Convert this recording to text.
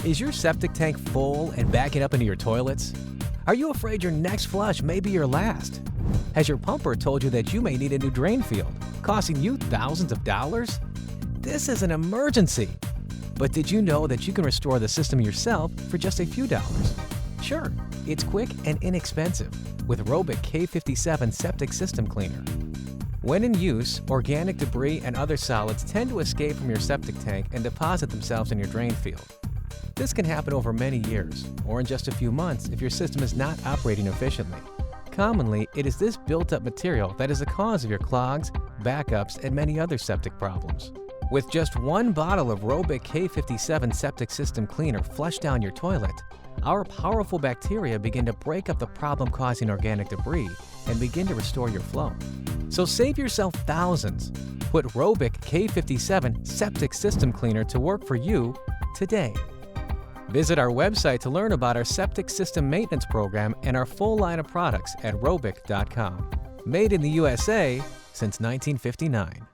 Is your septic tank full and backing up into your toilets? Are you afraid your next flush may be your last? Has your pumper told you that you may need a new drain field, costing you thousands of dollars? This is an emergency! But did you know that you can restore the system yourself for just a few dollars? Sure, it's quick and inexpensive with Roebic K-57 Septic System Cleaner. When in use, organic debris and other solids tend to escape from your septic tank and deposit themselves in your drain field. This can happen over many years, or in just a few months if your system is not operating efficiently. Commonly, it is this built-up material that is the cause of your clogs, backups, and many other septic problems. With just one bottle of Roebic K-57 Septic System Cleaner flushed down your toilet, our powerful bacteria begin to break up the problem-causing organic debris and begin to restore your flow. So save yourself thousands. Put Roebic K-57 Septic System Cleaner to work for you today. Visit our website to learn about our septic system maintenance program and our full line of products at roebic.com. Made in the USA since 1959.